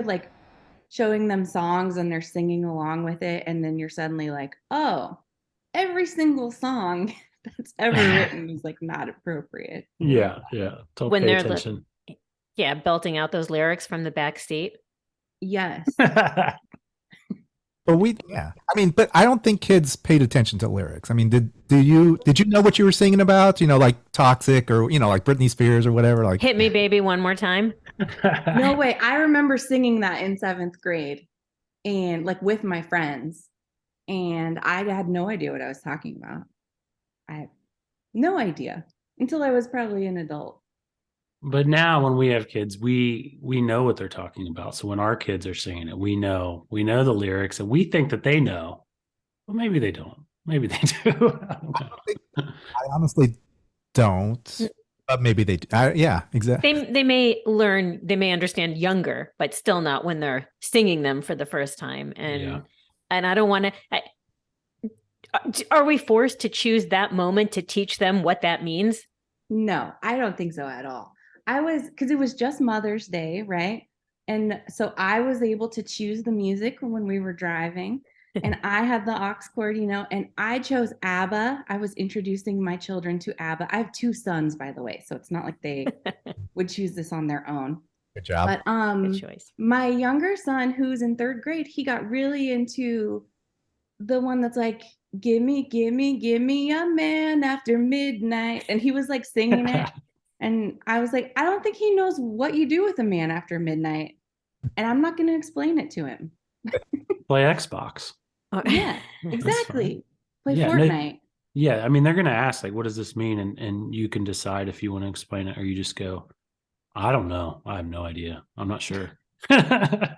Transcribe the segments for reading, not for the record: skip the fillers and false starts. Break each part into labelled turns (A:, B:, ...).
A: like showing them songs and they're singing along with it, and then you're suddenly like, oh, every single song that's ever written is like not appropriate.
B: Yeah, yeah. Don't
C: When
B: pay
C: they're
B: attention.
C: yeah, belting out those lyrics from the back seat.
A: Yes.
D: But yeah. I mean, but I don't think kids paid attention to lyrics. I mean, did you know what you were singing about? Like Toxic or, like Britney Spears or whatever? Like,
C: Hit me, baby, one more time.
A: No way. I remember singing that in 7th grade and like with my friends. And I had no idea what I was talking about. I had no idea until I was probably an adult.
B: But now when we have kids, we know what they're talking about. So when our kids are singing it, we know the lyrics and we think that they know. Well, maybe they don't. Maybe they do. I don't know.
D: I honestly don't, but maybe they do. Yeah, exactly.
C: They may learn, they may understand younger, but still not when they're singing them for the first time. And I don't want to. Are we forced to choose that moment to teach them what that means?
A: No, I don't think so at all. Because it was just Mother's Day, right? And so I was able to choose the music when we were driving. And I had the aux cord, and I chose ABBA. I was introducing my children to ABBA. I have 2 sons, by the way, so it's not like they would choose this on their own.
D: Good job.
A: But
C: Good choice.
A: my younger son, who's in 3rd grade, he got really into the one that's like, give me a man after midnight. And he was like singing it. And I was like, I don't think he knows what you do with a man after midnight. And I'm not going to explain it to him.
B: Play Xbox.
A: Yeah, exactly. Play
B: Yeah,
A: Fortnite.
B: Yeah, I mean, they're going to ask, like, what does this mean? And you can decide if you want to explain it or you just go, I don't know. I have no idea. I'm not sure.
A: My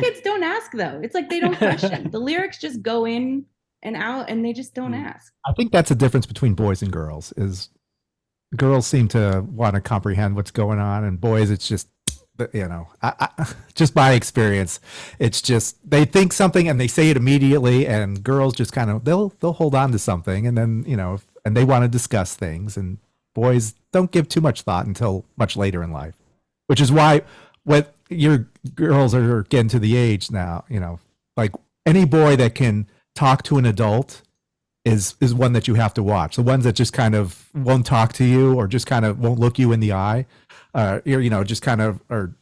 A: kids don't ask, though. It's like they don't question. The lyrics just go in and out, and they just don't ask.
D: I think that's the difference between boys and girls is girls seem to want to comprehend what's going on, and boys, it's just, just by experience, it's just they think something and they say it immediately, and girls just kind of they'll hold on to something, and then and they want to discuss things, and boys don't give too much thought until much later in life, which is why what your girls are getting to the age now, like any boy that can talk to an adult is one that you have to watch. The ones that just kind of won't talk to you or just kind of won't look you in the eye, just kind of or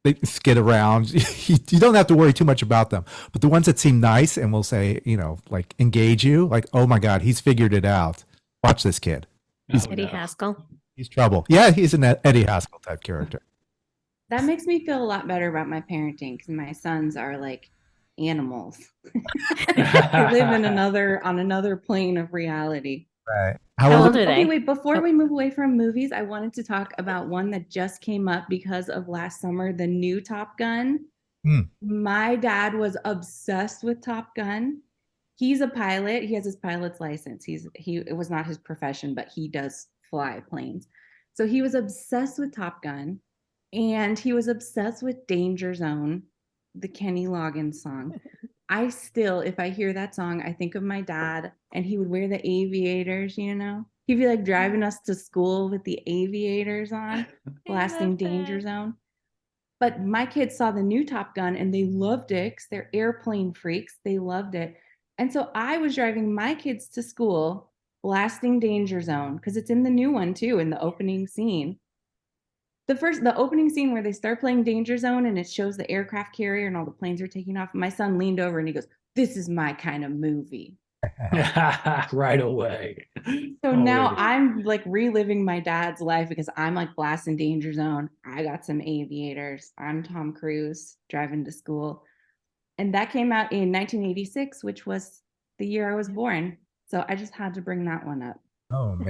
D: they skid around. You don't have to worry too much about them. But the ones that seem nice and will say, like engage you, like, oh my God, he's figured it out. Watch this kid. He's
C: Eddie Haskell.
D: He's trouble. Yeah, he's an Eddie Haskell type character.
A: That makes me feel a lot better about my parenting because my sons are like animals. They live on another plane of reality.
D: Right.
C: How old are they?
A: Okay, wait, before we move away from movies, I wanted to talk about one that just came up because of last summer, the new Top Gun. My dad was obsessed with Top Gun. He's a pilot. He has his pilot's license. It was not his profession, but he does fly planes. So he was obsessed with Top Gun, and he was obsessed with Danger Zone, the Kenny Loggins song. I still, if I hear that song, I think of my dad, and he would wear the aviators, He'd be like driving us to school with the aviators on, blasting Danger Zone. But my kids saw the new Top Gun and they loved it because they're airplane freaks. They loved it. And so I was driving my kids to school, blasting Danger Zone, because it's in the new one too, in the opening scene. The opening scene where they start playing Danger Zone and it shows the aircraft carrier and all the planes are taking off. My son leaned over and he goes, "This is my kind of movie."
B: Right away.
A: So now I'm like reliving my dad's life because I'm like blasting Danger Zone. I got some aviators. I'm Tom Cruise driving to school. And that came out in 1986, which was the year I was born. So I just had to bring that one up.
D: Oh, amazing.